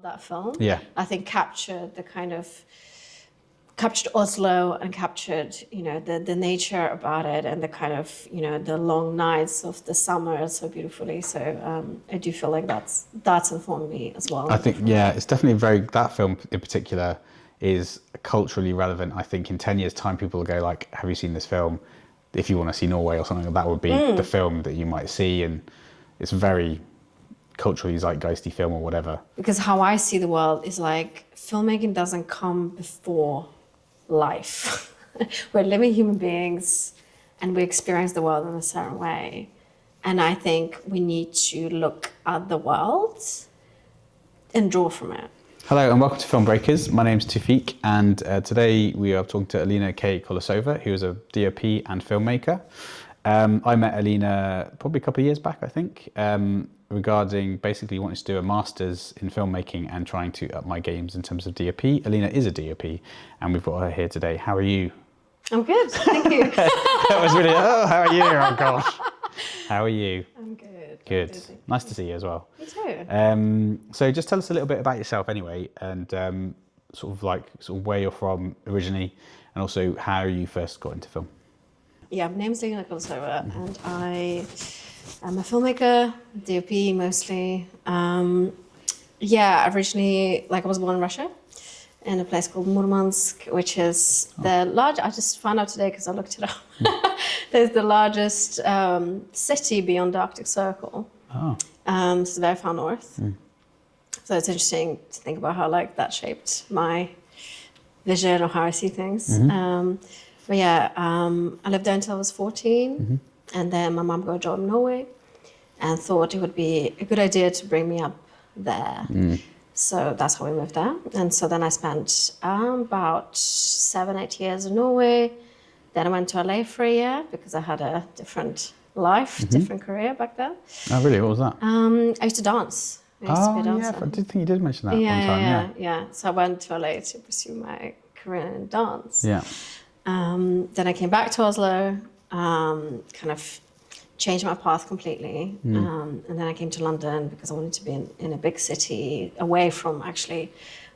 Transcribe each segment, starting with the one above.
that film. Yeah. I think captured Oslo and captured, the nature about it and the kind of, the long nights of the summer so beautifully. So I do feel like that's informed me as well. I think, it's definitely that film in particular is culturally relevant. I think in 10 years time, people will go like, have you seen this film? If you want to see Norway or something, that would be the film that you might see. And it's very culturally zeitgeisty film or whatever. Because how I see the world is like filmmaking doesn't come before life. We're living human beings and we experience the world in a certain way. And I think we need to look at the world and draw from it. Hello and welcome to Film Breakers. My name's Tufik and today we are talking to Alina Kay Kolosova, who is a DOP and filmmaker. I met Alina probably a couple of years back, I think, regarding basically wanting to do a master's in filmmaking and trying to up my games in terms of DOP. Alina is a DOP and we've got her here today. How are you? I'm good, thank you. That was really, how are you? Oh gosh. How are you? I'm good. Good. Nice to see you as well. You too. So just tell us a little bit about yourself anyway, and sort of where you're from originally, and also how you first got into film. Yeah, my name's Alina Kolosova, and I am a filmmaker, DOP mostly. Originally, I was born in Russia, in a place called Murmansk, which is the large. I just found out today because I looked it up. There's the largest city beyond the Arctic Circle. Oh. So it's very far north. So it's interesting to think about how that shaped my vision or how I see things. I lived there until I was 14, and then my mom got a job in Norway, and thought it would be a good idea to bring me up there. So that's how we moved there. And so then I spent about 7-8 years in Norway. Then I went to LA for a year because I had a different life, different career back then. Oh really? What was that? I used to dance. I used to be a dancer. I did think you did mention that one time. Yeah. So I went to LA to pursue my career in dance. Yeah. Then I came back to Oslo, kind of changed my path completely. And then I came to London because I wanted to be in a big city, away from actually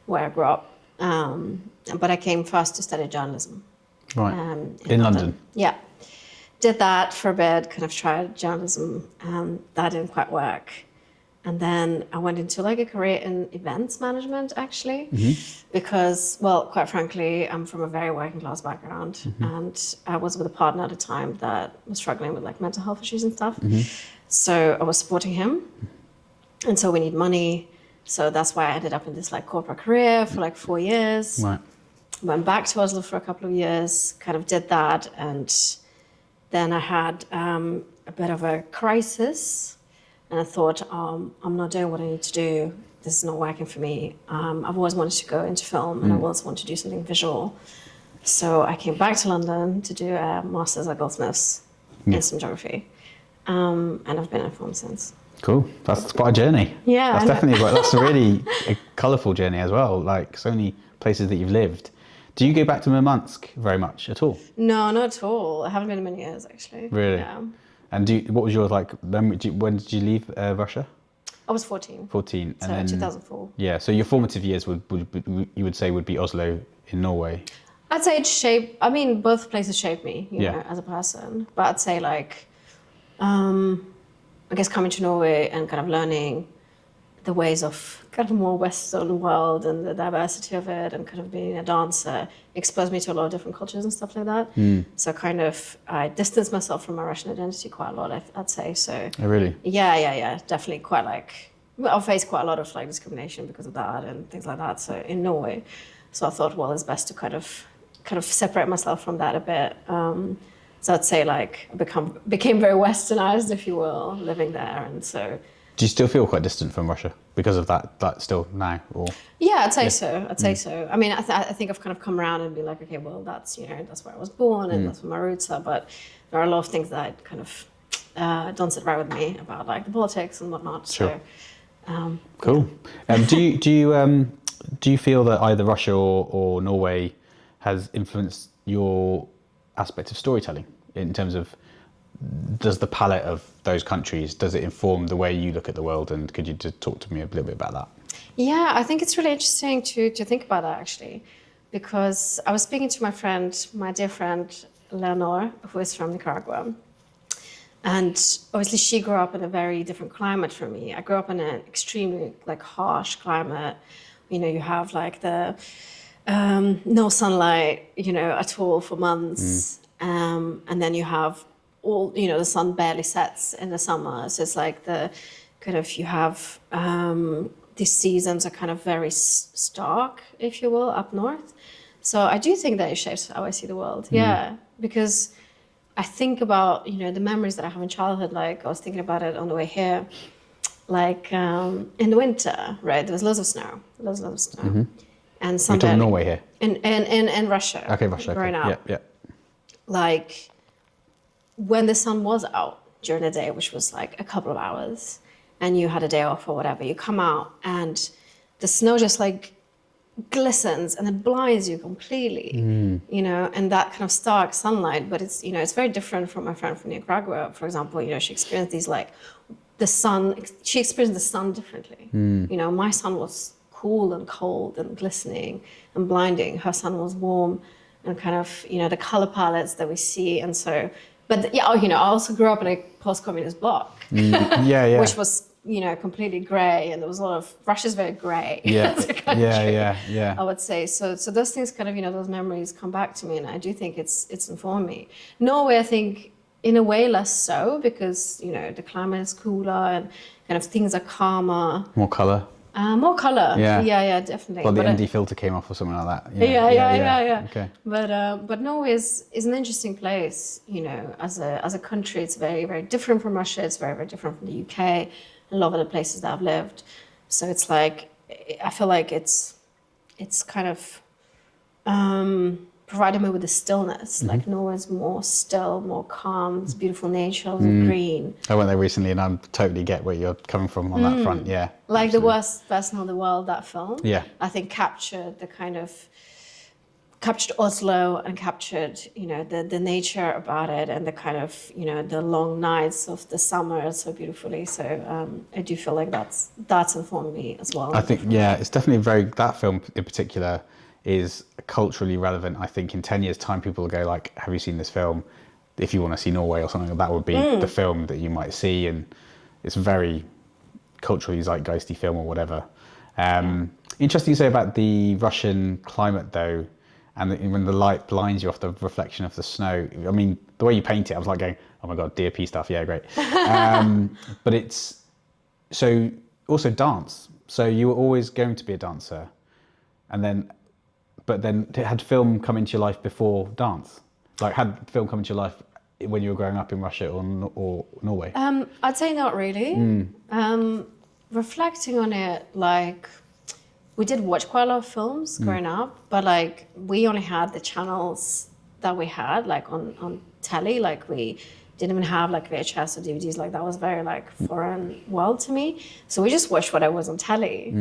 where I grew up. But I came first to study journalism. Right. In London? Yeah. Did that for a bit, kind of tried journalism, and that didn't quite work. And then I went into a career in events management, actually, because, quite frankly, I'm from a very working class background, and I was with a partner at a time that was struggling with mental health issues and stuff. So I was supporting him, and so we need money. So that's why I ended up in this corporate career for 4 years. Right. Went back to Oslo for a couple of years, kind of did that, and then I had a bit of a crisis, and I thought, I'm not doing what I need to do. This is not working for me. I've always wanted to go into film, and I always wanted to do something visual. So I came back to London to do a master's at Goldsmiths in cinematography, and I've been in film since. Cool. That's quite a journey. Yeah. That's a really colourful journey as well. So many places that you've lived. Do you go back to Murmansk very much at all? No, not at all. I haven't been in many years, actually. Really? Yeah. And what was your when did you leave Russia? I was 14. 14. So and then, 2004. Yeah, so your formative years would be Oslo in Norway. I'd say both places shaped me, you know, as a person. But I'd say I guess coming to Norway and kind of learning the ways of kind of more Western world and the diversity of it, and kind of being a dancer exposed me to a lot of different cultures and stuff like that. So kind of I distanced myself from my Russian identity quite a lot, I'd say. So Oh really? Yeah, definitely quite I faced quite a lot of discrimination because of that and things like that. So in Norway, so I thought, it's best to kind of separate myself from that a bit. So I'd say I became very westernized, if you will, living there, and so. Do you still feel quite distant from Russia because of that still now? Or? Yeah, I'd say so. I mean, I think I've kind of come around and been like, okay, that's where I was born and that's where my roots are. But there are a lot of things that kind of don't sit right with me about the politics and whatnot. Sure. So, cool. Do you feel that either Russia or Norway has influenced your aspect of storytelling in terms of? Does the palette of those countries, does it inform the way you look at the world? And could you just talk to me a little bit about that? Yeah, I think it's really interesting to think about that actually, because I was speaking to my dear friend Leonor, who is from Nicaragua, and obviously she grew up in a very different climate from me. I grew up in an extremely like harsh climate. You know, you have like the no sunlight, you know, at all for months, and then you have all, you know, the sun barely sets in the summer. So it's like the kind of you have these seasons are kind of very stark, if you will, up north. So I do think that it shapes how I see the world. Yeah, because I think about, you know, the memories that I have in childhood. Like I was thinking about it on the way here. Like in the winter, right? There was loads of snow, loads of snow, and We're sun talking barely. Norway here. In Russia. Okay, Russia. Growing Okay. up, Yeah. like when the sun was out during the day, which was like a couple of hours, and you had a day off or whatever, you come out and the snow just like glistens and it blinds you completely, you know, and that kind of stark sunlight. But it's, you know, it's very different from my friend from Nicaragua, for example. You know, she experienced these like she experienced the sun differently. You know, my sun was cool and cold and glistening and blinding. Her sun was warm and kind of, you know, the color palettes that we see. And so, but yeah, you know, I also grew up in a post-communist bloc, Yeah. which was, you know, completely gray, and there was a lot of Russia's very gray Yeah. as a country, Yeah. I would say. So those things kind of, you know, those memories come back to me, and I do think it's informed me. Norway, I think, in a way, less so, because, you know, the climate is cooler and kind of things are calmer. More colour. More color. Yeah. Yeah, definitely. Well, the But ND filter came off or something like that. yeah. Okay. But Norway is an interesting place. You know, as a country, it's very, very different from Russia. It's very, very different from the UK. A lot of the places that I've lived. So it's like, I feel like it's kind of provided me with the stillness. Like Norway's more still, more calm. It's beautiful nature, lots of green. I went there recently, and I totally get where you're coming from on that front. Yeah. Like absolutely. The Worst Person in the World, that film. Yeah. I think captured Oslo and captured, you know, the nature about it, and the kind of, you know, the long nights of the summer so beautifully. So I do feel like that's informed me as well. I think, yeah, it's definitely that film in particular is culturally relevant. I think in 10 years' time, people will go like, have you seen this film? If you want to see Norway or something, that would be the film that you might see. And it's very culturally zeitgeisty film or whatever. Interesting you say about the Russian climate though, and when the light blinds you off the reflection of the snow. I mean, the way you paint it, I was like going, oh my God, DOP stuff, yeah, great. But it's, so also dance. So you were always going to be a dancer, but then had film come into your life before dance? Like had film come into your life when you were growing up in Russia or Norway? I'd say not really. Reflecting on it, like, we did watch quite a lot of films growing up, but like we only had the channels that we had like on telly. Like we didn't even have like VHS or DVDs. Like that was very like foreign world to me. So we just watched whatever was on telly.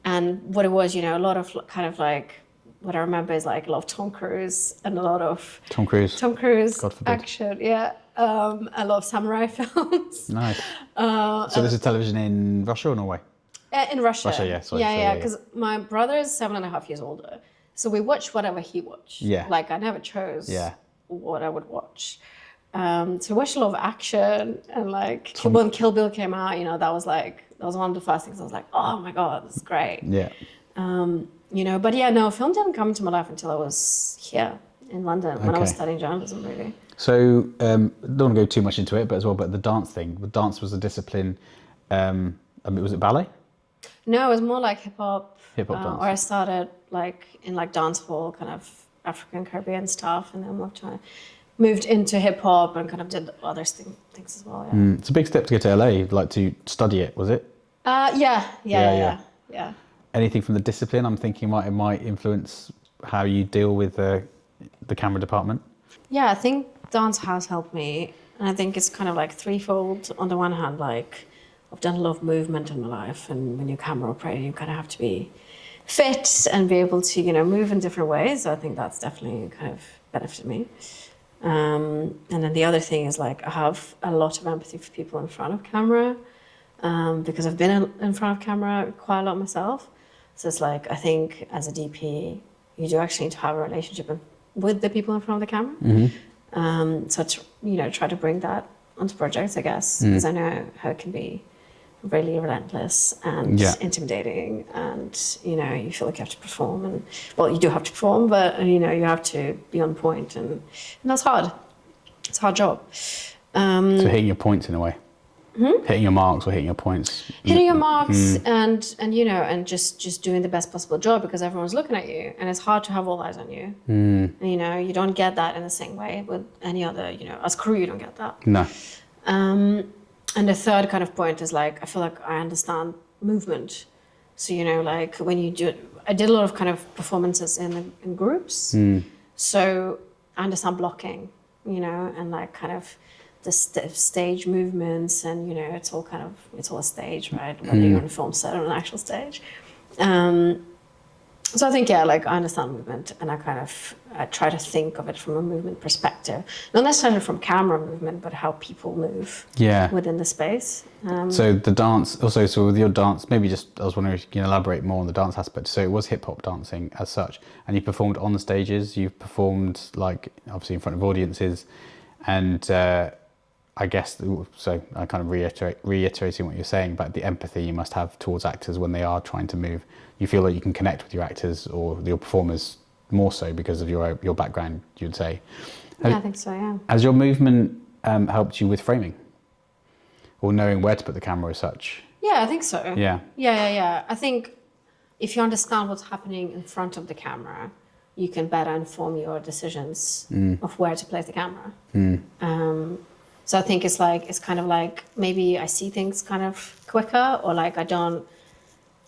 And what it was, you know, a lot of kind of like, what I remember is like a lot of Tom Cruise and a lot of Tom Cruise God forbid. Action, yeah. A lot of samurai films. Nice. So this is television in Russia or Norway? In Russia. Russia, yeah. Sorry, yeah, because my brother is 7.5 years older. So we watched whatever he watched. Yeah. Like I never chose what I would watch. So we watched a lot of action, and like when Kill Bill came out, you know, that was one of the first things I was like, oh my God, this is great. Yeah. You know, but yeah, no, film didn't come into my life until I was here in London when I was studying journalism, really. So, don't want to go too much into it, but as well, but the dance thing, the dance was a discipline, was it ballet? No, it was more like hip hop. Hip hop dance. Or I started like in like dance hall, kind of African Caribbean stuff, and then moved into hip hop and kind of did other things as well. Yeah. It's a big step to go to LA, like to study it, was it? Yeah. Anything from the discipline? I'm thinking it might influence how you deal with the camera department. Yeah, I think dance has helped me, and I think it's kind of like threefold. On the one hand, like I've done a lot of movement in my life, and when you're camera operator, you kind of have to be fit and be able to, you know, move in different ways. So I think that's definitely kind of benefited me. And then the other thing is like I have a lot of empathy for people in front of camera. because I've been in front of camera quite a lot myself. So it's like, I think as a DP, you do actually need to have a relationship with the people in front of the camera. So to, try to bring that onto projects, I guess, because I know how it can be really relentless and intimidating, and you feel like you have to perform, and well, you do have to perform, but you have to be on point, and that's hard. It's a hard job. So hitting your points in a way. Hitting your marks or hitting your points. Hitting your marks and just doing the best possible job, because everyone's looking at you, and it's hard to have all eyes on you. And, you don't get that in the same way with any other, as crew, you don't get that. No. And the third kind of point is like, I feel like I understand movement. So, like when you do, I did a lot of kind of performances in groups. So I understand blocking, and like kind of the stage movements, and it's all a stage, right? Whether you're on a film set or an actual stage. So I think, like I understand movement, and I try to think of it from a movement perspective, not necessarily from camera movement, but how people move within the space. So the dance, also, so with your dance, maybe just, I was wondering if you can elaborate more on the dance aspect. So it was hip hop dancing as such, and you performed on the stages, you've performed like obviously in front of audiences, and I guess, so I kind of reiterating what you're saying about the empathy you must have towards actors when they are trying to move. You feel like you can connect with your actors or your performers more so because of your background, you'd say. Yeah, I think so, yeah. Has your movement helped you with framing? Or knowing where to put the camera as such? Yeah, I think so. Yeah. Yeah. I think if you understand what's happening in front of the camera, you can better inform your decisions of where to place the camera. So I think it's kind of like, maybe I see things kind of quicker, or like I don't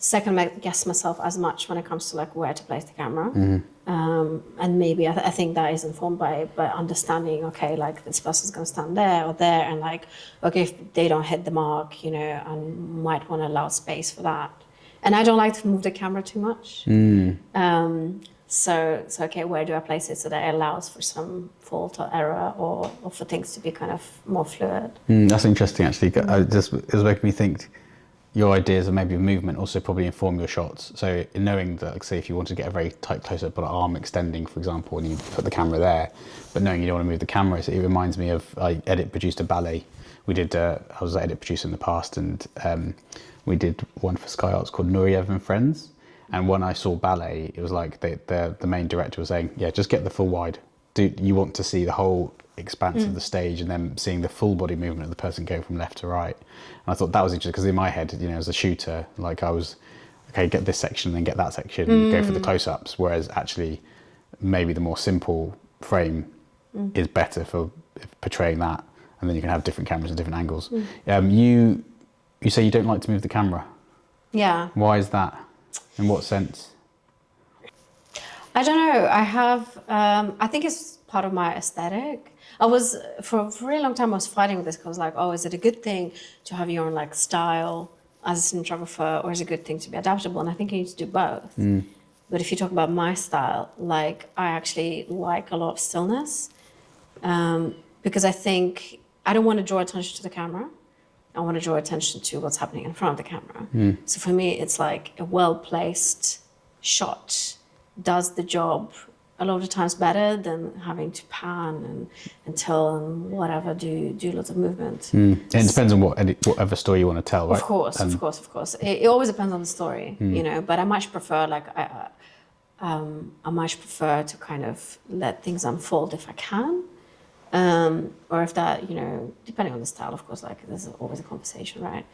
second guess myself as much when it comes to like where to place the camera. And maybe I think that is informed by understanding, okay, like this person's going to stand there or there, and like, okay, if they don't hit the mark, I might want to allow space for that. And I don't like to move the camera too much. So okay, where do I place it so that it allows for some fault or error, or for things to be kind of more fluid? That's interesting, actually. It was making me think your ideas of maybe movement also probably inform your shots. So in knowing that, like, say, if you want to get a very tight close-up on an arm extending, for example, and you put the camera there, but knowing you don't want to move the camera, so it reminds me of, I produced a ballet. We did, I was an edit producer in the past, and we did one for Sky Arts called Nureyev and Friends. And when I saw ballet, it was like the main director was saying, yeah, just get the full wide. You want to see the whole expanse of the stage, and then seeing the full body movement of the person go from left to right. And I thought that was interesting, because in my head, as a shooter, like I was, okay, get this section, then get that section, go for the close-ups. Whereas actually, maybe the more simple frame is better for portraying that. And then you can have different cameras and different angles. You say you don't like to move the camera. Yeah. Why is that? In what sense? I don't know. I think it's part of my aesthetic. I was, for a really long time, I was fighting with this, because I was like, oh, is it a good thing to have your own like style as a cinematographer, or is it a good thing to be adaptable? And I think you need to do both. But if you talk about my style, like I actually like a lot of stillness, because I think I don't want to draw attention to the camera. I want to draw attention to what's happening in front of the camera. So for me, it's like a well-placed shot does the job a lot of times better than having to pan and tilt and whatever, do lots of movement. It depends on whatever story you want to tell, right? Of course. It always depends on the story, but I much prefer, like, I much prefer to kind of let things unfold if I can. Or if that, depending on the style, of course, like there's always a conversation, right?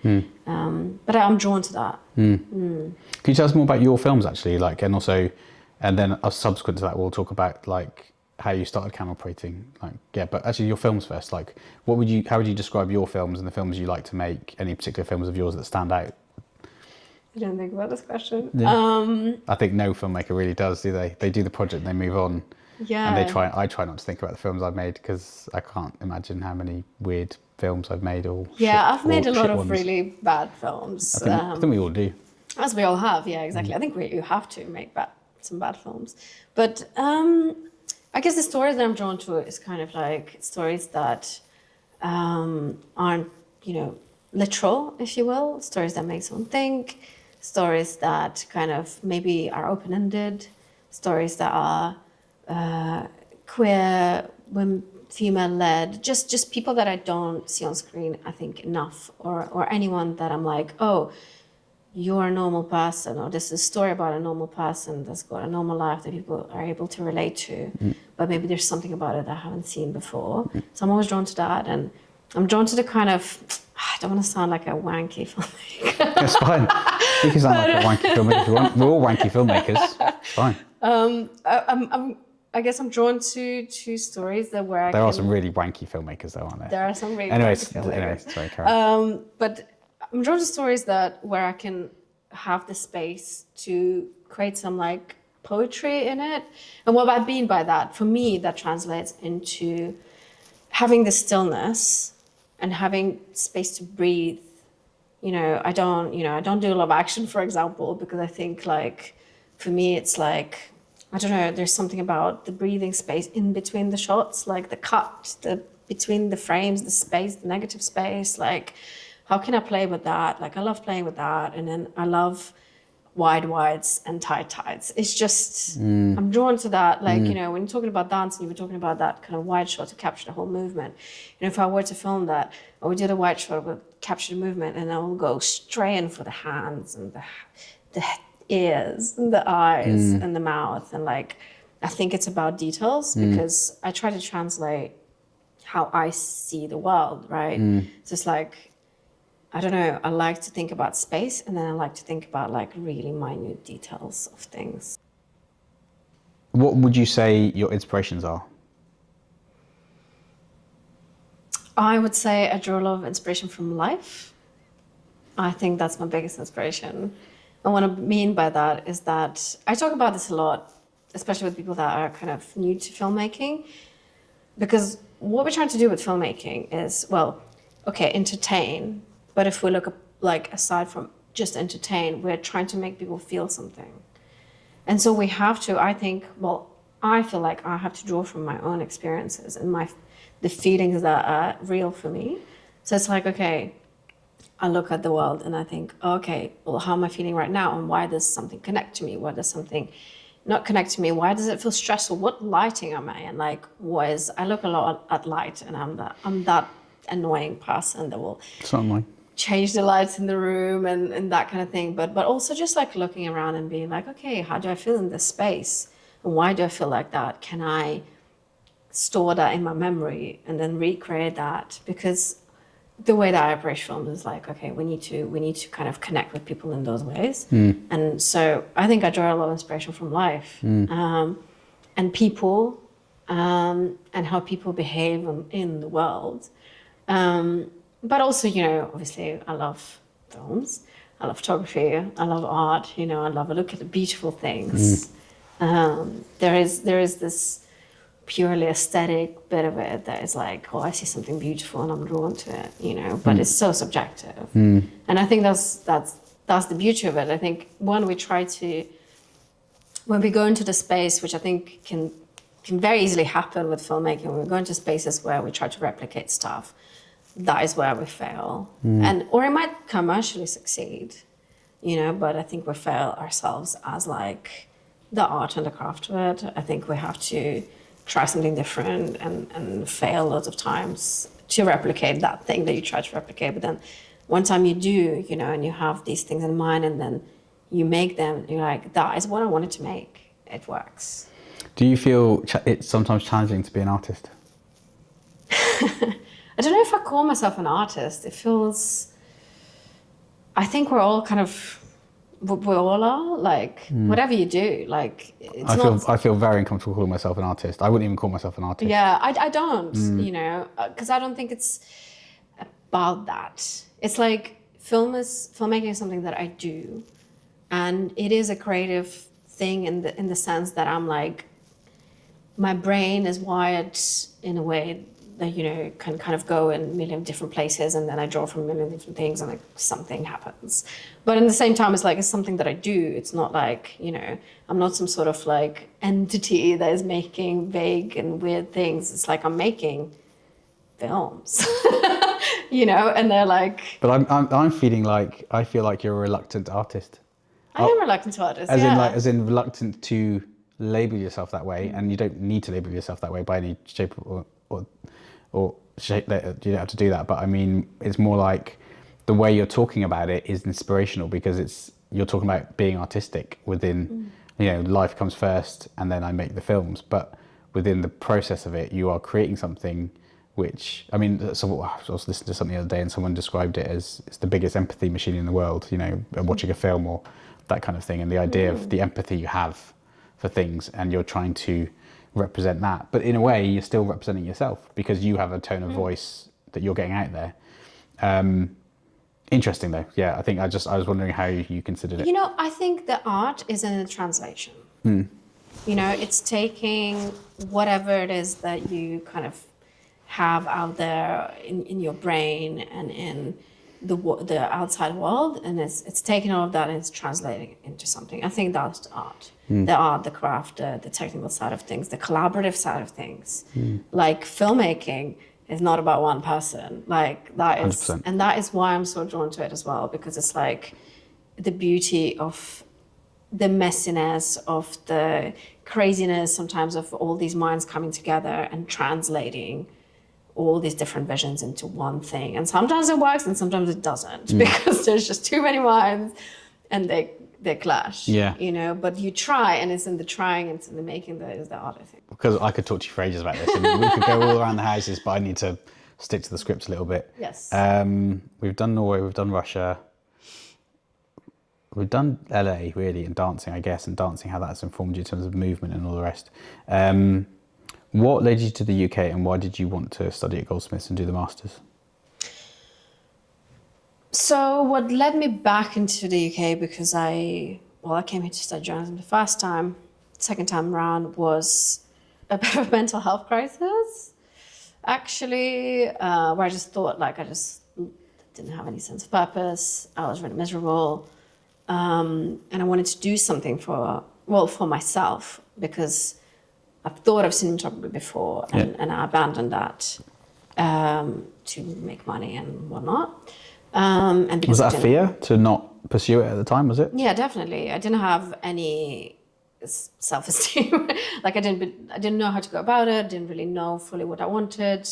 But I'm drawn to that. Can you tell us more about your films, actually, like, and also, and then subsequent to that, we'll talk about like how you started camera operating, like, yeah, but actually your films first, like, how would you describe your films and the films you like to make? Any particular films of yours that stand out? I didn't think about this question. Yeah. I think no filmmaker really does, do they? They do the project and they move on. Yeah. And I try not to think about the films I've made, because I can't imagine how many weird films I've made. I've made a lot of really bad films. I think we all do. As we all have, yeah, exactly. I think you have to make some bad films. But I guess the stories that I'm drawn to is kind of like stories that aren't, literal, if you will, stories that make someone think, stories that kind of maybe are open-ended, stories that are queer, women, female-led, just people that I don't see on screen, I think, enough, or anyone that I'm like, oh, you're a normal person, or this is a story about a normal person that's got a normal life that people are able to relate to, but maybe there's something about it that I haven't seen before. So I'm always drawn to that, and I'm drawn to the kind of, I don't want to sound like a wanky filmmaker. That's fine. You can sound like a wanky filmmaker if you want. We're all wanky filmmakers. It's fine. I guess I'm drawn to stories that where There are some really wanky filmmakers though, aren't there? There are some really anyways, wanky filmmakers. anyways, sorry, Karen. But I'm drawn to stories that where I can have the space to create some like poetry in it. And what I mean by that, for me, that translates into having the stillness and having space to breathe. I don't do a lot of action, for example, because I think like, for me, it's like, I don't know, there's something about the breathing space in between the shots, like the cut, between the frames, the space, the negative space, like, how can I play with that? Like, I love playing with that. And then I love wides and tights. It's just, I'm drawn to that. Like, when you're talking about dance and you were talking about that kind of wide shot to capture the whole movement. If I were to film that, I would do the wide shot, would capture the movement, and I will go straight in for the hands and the ears and the eyes and the mouth. And like, I think it's about details because I try to translate how I see the world, right? So it's like, I don't know, I like to think about space, and then I like to think about like really minute details of things. What would you say your inspirations are? I would say I draw a lot of inspiration from life. I think that's my biggest inspiration. And what I mean by that is that I talk about this a lot, especially with people that are kind of new to filmmaking, because what we're trying to do with filmmaking is, well, okay, entertain. But if we look like aside from just entertain, we're trying to make people feel something. And so we have to, I think, well, I feel like I have to draw from my own experiences and the feelings that are real for me. So it's like, okay, I look at the world and I think, okay, well, how am I feeling right now? And why does something connect to me? Why does something not connect to me? Why does it feel stressful? What lighting am I? And like, I look a lot at light, and I'm that annoying person that will change the lights in the room and that kind of thing. But also just like looking around and being like, okay, how do I feel in this space? And why do I feel like that? Can I store that in my memory and then recreate that? Because the way that I approach film is like, okay, we need to kind of connect with people in those ways. And so I think I draw a lot of inspiration from life and people and how people behave in the world. But also, obviously I love films, I love photography, I love art, I love a look at the beautiful things. There is this purely aesthetic bit of it that is like, oh, I see something beautiful and I'm drawn to it, but it's so subjective. And I think that's the beauty of it. I think when we go into the space, which I think can very easily happen with filmmaking, when we go into spaces where we try to replicate stuff, that is where we fail. Or it might commercially succeed, but I think we fail ourselves as like the art and the craft of it. I think we have to try something different and fail lots of times to replicate that thing that you try to replicate. But then one time you do, and you have these things in mind, and then you make them, you're like, that is what I wanted to make. It works. Do you feel it's sometimes challenging to be an artist? I don't know if I call myself an artist. It feels, I think we're all kind of, we all are, like, whatever you do, like, I feel very uncomfortable calling myself an artist. I wouldn't even call myself an artist. Yeah, I don't, because I don't think it's about that. It's like, filmmaking is something that I do, and it is a creative thing in the sense that I'm like, my brain is wired in a way that, can kind of go in a million different places, and then I draw from a million different things, and like something happens. But at the same time, it's like, it's something that I do. It's not like, I'm not some sort of like entity that is making vague and weird things. It's like I'm making films, you know, and they're like. But I'm feeling like, I feel like you're a reluctant artist. I am reluctant to artists, As in reluctant to label yourself that way, and you don't need to label yourself that way by any shape or shape that you don't have to do that. But I mean, it's more like the way you're talking about it is inspirational because you're talking about being artistic within, you know, life comes first and then I make the films. But within the process of it, you are creating something which, I mean, so I was listening to something the other day and someone described it as it's the biggest empathy machine in the world, you know, watching a film or that kind of thing. And the idea of the empathy you have for things and you're trying to represent that. But in a way, you're still representing yourself because you have a tone of voice that you're getting out there. Interesting though. Yeah, I think I was wondering how you considered it. You know, I think the art is in the translation. You know, it's taking whatever it is that you kind of have out there in your brain and in the outside world, and it's taking all of that and it's translating it into something. I think that's the art. The art, the craft, the technical side of things, the collaborative side of things. Like filmmaking is not about one person. Like that is, 100%. and that is why I'm so drawn to it as well, because it's like the beauty of the messiness, of the craziness sometimes of all these minds coming together and translating all these different visions into one thing. And sometimes it works and sometimes it doesn't because there's just too many minds and they clash. Yeah. You know, but you try, and it's in the trying and it's in the making that is the art, I think. Because I could talk to you for ages about this, and we could go all around the houses, but I need to stick to the script a little bit. Yes. We've done Norway, we've done Russia, we've done LA really, and dancing, I guess, and dancing, how that's informed you in terms of movement and all the rest. What led you to the UK, and why did you want to study at Goldsmiths and do the masters? So what led me back into the UK, because I came here to study journalism the first time. Second time around was a bit of a mental health crisis, actually, where I just thought like I just didn't have any sense of purpose. I was really miserable, and I wanted to do something for myself, because I've thought of cinematography before and I abandoned that to make money and whatnot. And was that a fear to not pursue it at the time, was it? Yeah, definitely. I didn't have any self-esteem. Like I didn't know how to go about it. Didn't really know fully what I wanted.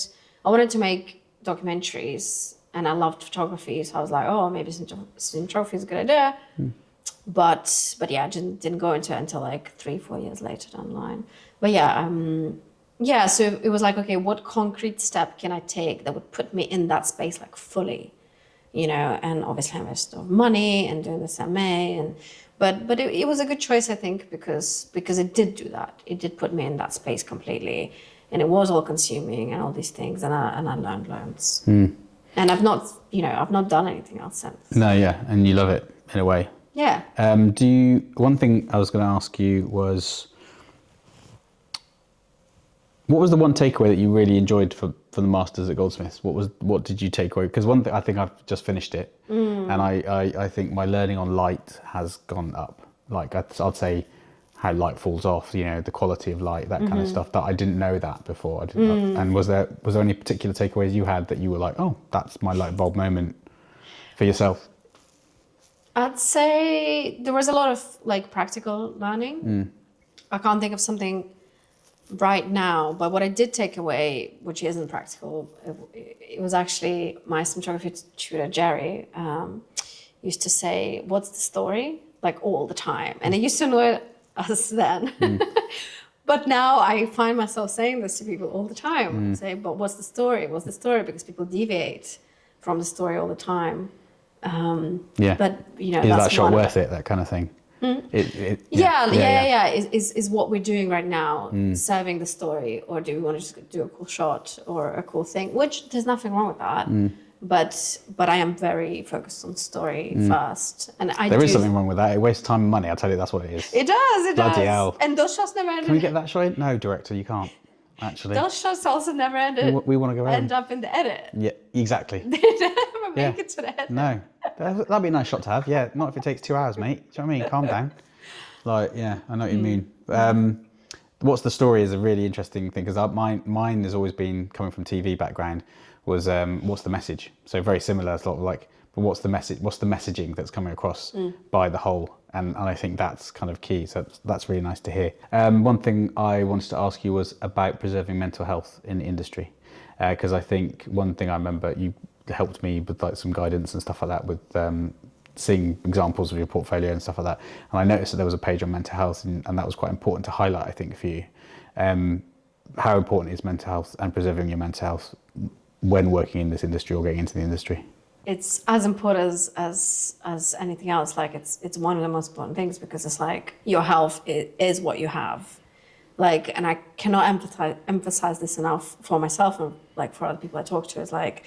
I wanted to make documentaries, and I loved photography. So I was like, oh, maybe cinematography is a good idea. But yeah, I didn't go into it until like 3-4 years later down the line. But yeah, so it was like, okay, what concrete step can I take that would put me in that space like fully? You know, and obviously I invested money and doing this MA, but it was a good choice, I think, because it did do that. It did put me in that space completely, and it was all consuming and all these things, and I learned loads. And I've not done anything else since. No, yeah, and you love it in a way. Yeah. One thing I was going to ask you was, what was the one takeaway that you really enjoyed for the masters at Goldsmiths? What did you take away? Because one thing, I think I've just finished it, and I think my learning on light has gone up. Like I'd say how light falls off, you know, the quality of light, that kind of stuff. That I didn't know that before. And was there any particular takeaways you had that you were like, oh, that's my light bulb moment for yourself? I'd say there was a lot of like practical learning. I can't think of something right now, but what I did take away, which isn't practical, it was actually my cinematography tutor, Jerry, used to say, what's the story? Like all the time. And it used to annoy us then. But now I find myself saying this to people all the time. I say, but what's the story? What's the story? Because people deviate from the story all the time. But you know, is that's that shot worth it? That kind of thing. Is what we're doing right now serving the story, or do we want to just do a cool shot or a cool thing? Which there's nothing wrong with that. But I am very focused on story first, and there is something wrong with that. It wastes time and money. I'll tell you, that's what it is. It does. It Bloody does. hell. And those shots never ended. Can we get that shot in? No, director, you can't. Actually, those shots also never ended. We want to go end up in the edit. Yeah, exactly. They never make it to the edit. No, that'd be a nice shot to have. Yeah, not if it takes 2 hours, mate. Do you know what I mean? Calm down. Like, yeah, I know what you mean. what's the story is a really interesting thing, because mine has always been coming from TV background, was what's the message? So very similar, sort of like, but what's the message? What's the messaging that's coming across by the whole? And I think that's kind of key. So that's really nice to hear. One thing I wanted to ask you was about preserving mental health in the industry, because I think one thing I remember, you helped me with like some guidance and stuff like that with seeing examples of your portfolio and stuff like that. And I noticed that there was a page on mental health, and that was quite important to highlight, I think, for you. How important is mental health and preserving your mental health when working in this industry or getting into the industry? It's as important as anything else. Like it's one of the most important things, because it's like your health is what you have. Like, and I cannot emphasize this enough for myself and like for other people I talk to. Is like,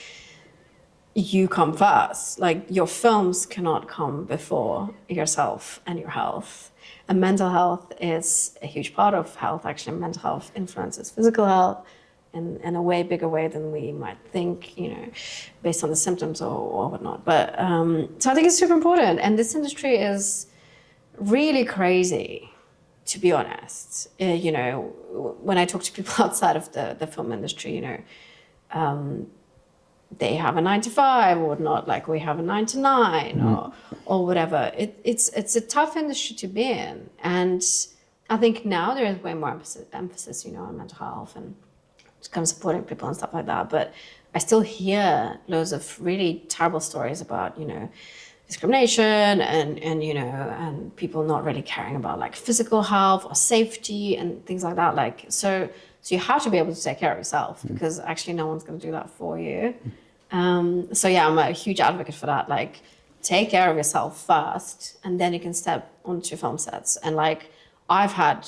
you come first. Like, your films cannot come before yourself and your health. And mental health is a huge part of health. Actually, mental health influences physical health in a way bigger way than we might think, you know, based on the symptoms or whatnot. But so I think it's super important. And this industry is really crazy, to be honest. You know, when I talk to people outside of the film industry, you know, they have a 9 to 5 or not, like we have a 9 to 9 or whatever. It's a tough industry to be in. And I think now there is way more emphasis, you know, on mental health and kind of supporting people and stuff like that. But I still hear loads of really terrible stories about, you know, discrimination and you know, and people not really caring about like physical health or safety and things like that. Like, so you have to be able to take care of yourself, because actually no one's going to do that for you. So yeah, I'm a huge advocate for that. Like, take care of yourself first, and then you can step onto film sets. And like, I've had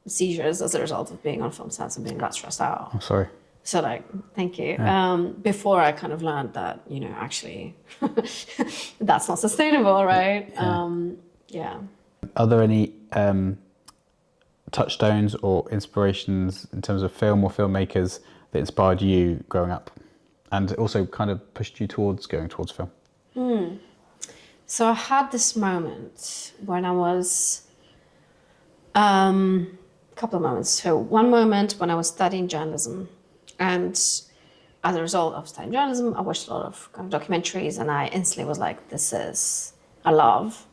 seizures as a result of being on film sets and being that stressed out. I'm sorry. So like, thank you. Before I kind of learned that, you know, actually that's not sustainable, right? Yeah. Are there any touchstones or inspirations in terms of film or filmmakers that inspired you growing up and also kind of pushed you towards going towards film? So I had this moment when I was, couple of moments. So one moment when I was studying journalism, and as a result of studying journalism, I watched a lot of kind of documentaries, and I instantly was like, this is a love.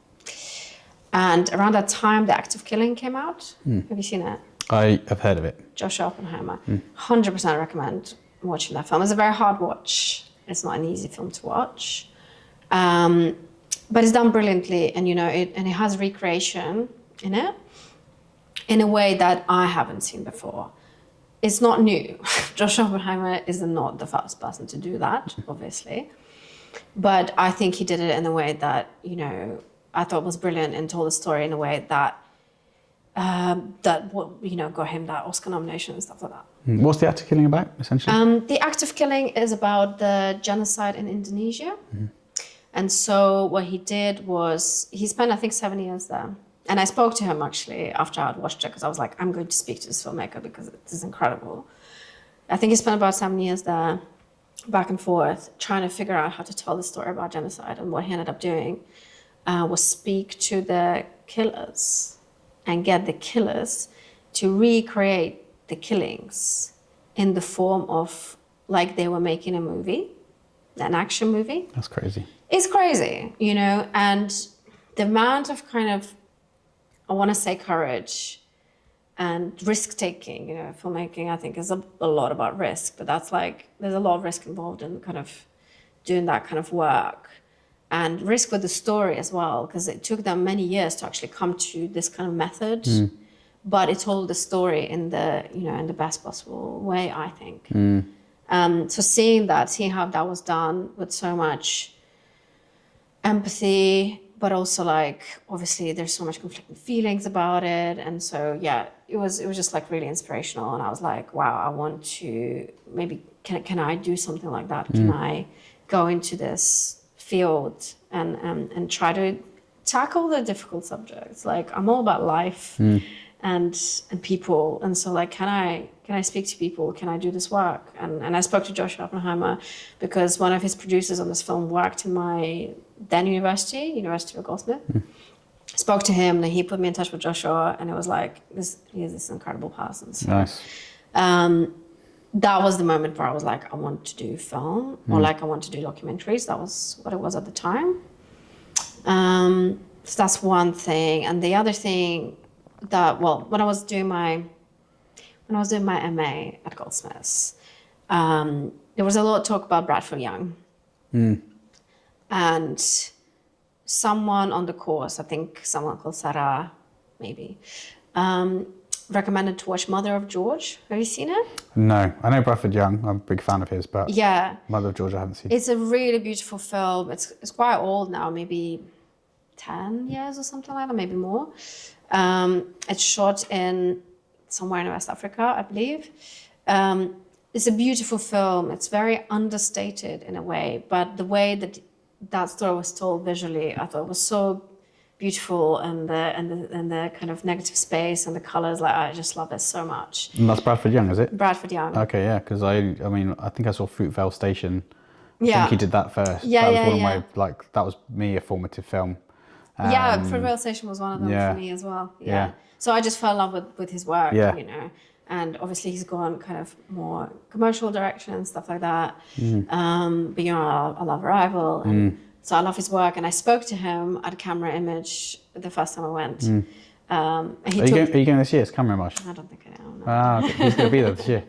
And around that time, The Act of Killing came out. Have you seen it? I have heard of it. Joshua Oppenheimer. 100% recommend watching that film. It's a very hard watch. It's not an easy film to watch. But it's done brilliantly, and you know, it has recreation in it in a way that I haven't seen before. It's not new. Joshua Oppenheimer is not the first person to do that, obviously. But I think he did it in a way that, you know, I thought was brilliant, and told the story in a way that, you know, got him that Oscar nomination and stuff like that. What's The Act of Killing about, essentially? The Act of Killing is about the genocide in Indonesia. And so what he did was, he spent, I think, 7 years there. And I spoke to him actually after I'd watched it, because I was like, I'm going to speak to this filmmaker because it is incredible. I think he spent about 7 years there, back and forth, trying to figure out how to tell the story about genocide. And what he ended up doing was speak to the killers and get the killers to recreate the killings in the form of like they were making a movie, an action movie. That's crazy. It's crazy, you know, and the amount of kind of, I want to say, courage and risk-taking, you know, filmmaking, I think is a lot about risk, but that's like, there's a lot of risk involved in kind of doing that kind of work, and risk with the story as well, because it took them many years to actually come to this kind of method, but it told the story in the, you know, in the best possible way, I think. So seeing how that was done with so much empathy, but also like, obviously there's so much conflicting feelings about it. And so, yeah, it was just like really inspirational. And I was like, wow, I want to, maybe, can I do something like that? Can I go into this field and try to tackle the difficult subjects? Like, I'm all about life and people. And so like, can I speak to people? Can I do this work? And I spoke to Joshua Oppenheimer because one of his producers on this film worked in my then university of Goldsmiths. spoke to him, and he put me in touch with Joshua, and it was like, he's this incredible person. So, Nice. That was the moment where I was like, I want to do film, or like I want to do documentaries. That was what it was at the time. So that's one thing. And the other thing that, well, when I was doing my MA at Goldsmiths, there was a lot of talk about Bradford Young. And someone on the course, I think someone called Sarah, maybe, recommended to watch Mother of George. Have you seen it? No, I know Bradford Young. I'm a big fan of his, but Yeah. Mother of George I haven't seen. It's a really beautiful film. It's quite old now, maybe 10 years or something like that, maybe more. It's shot in somewhere in West Africa, I believe. It's a beautiful film. It's very understated in a way, but the way that story was told visually, I thought it was so beautiful, and the kind of negative space and the colors. Like, I just love it so much. And that's Bradford Young, is it? Bradford Young. Okay, yeah, because I mean, I think I saw Fruitvale Station. I Yeah. think he did that first. Yeah, that was yeah, one of yeah. my, like, that was me, a formative film. Yeah, Fruitvale Station was one of them yeah. for me as well. Yeah. Yeah. So I just fell in love with his work, Yeah. you know. And obviously he's gone kind of more commercial direction and stuff like that. But you know, I love Arrival, and so I love his work. And I spoke to him at Camera Image the first time I went. And he Are you going this year? It's Camera Image. I don't think I am. No. Ah, okay. He's going to be there this year.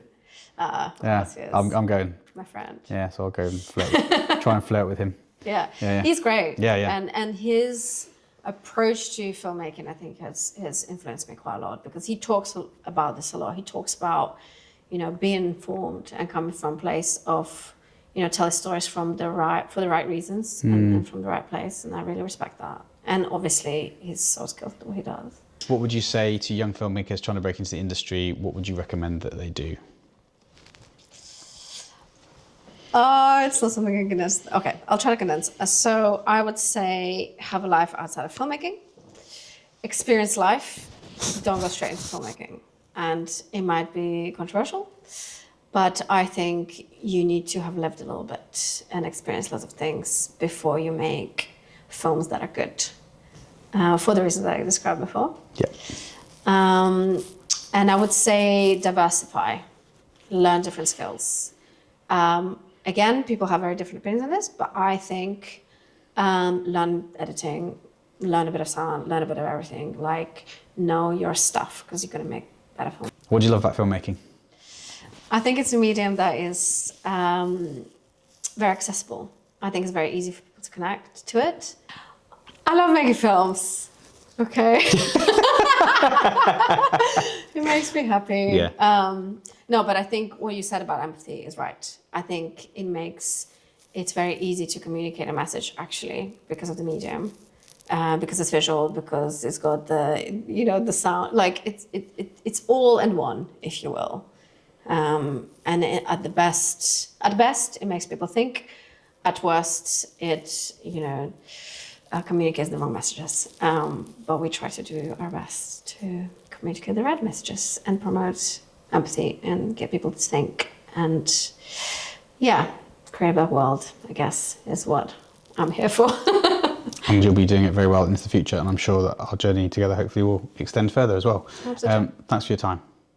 Of Yeah, course he is. I'm going. My friend. Yeah, so I'll go and try and flirt with him. Yeah. Yeah, yeah. He's great. Yeah, yeah. And his approach to filmmaking, I think, has influenced me quite a lot, because he talks about this a lot. He talks about, you know, being informed and coming from a place of, you know, telling stories for the right reasons and from the right place. And I really respect that. And obviously he's so skilled at what he does. What would you say to young filmmakers trying to break into the industry? What would you recommend that they do? It's not something I can condense. Okay, I'll try to condense. So I would say have a life outside of filmmaking. Experience life. Don't go straight into filmmaking. And it might be controversial, but I think you need to have lived a little bit and experienced lots of things before you make films that are good, for the reasons that I described before. Yeah. And I would say diversify, learn different skills. Again, people have very different opinions on this, but I think learn editing, learn a bit of sound, learn a bit of everything. Like, know your stuff, because you're going to make better films. What do you love about filmmaking? I think it's a medium that is very accessible. I think it's very easy for people to connect to it. I love making films. Okay. It makes me happy. Yeah. No, but I think what you said about empathy is right. I think it's very easy to communicate a message, actually, because of the medium, because it's visual, because it's got the sound. Like, it's all in one, if you will. And at best, it makes people think. At worst, it communicates the wrong messages. But we try to do our best to communicate the right messages and promote empathy and get people to think, and create a better world, I guess, is what I'm here for. And you'll be doing it very well into the future, and I'm sure that our journey together hopefully will extend further as well. Absolutely. Thanks for your time.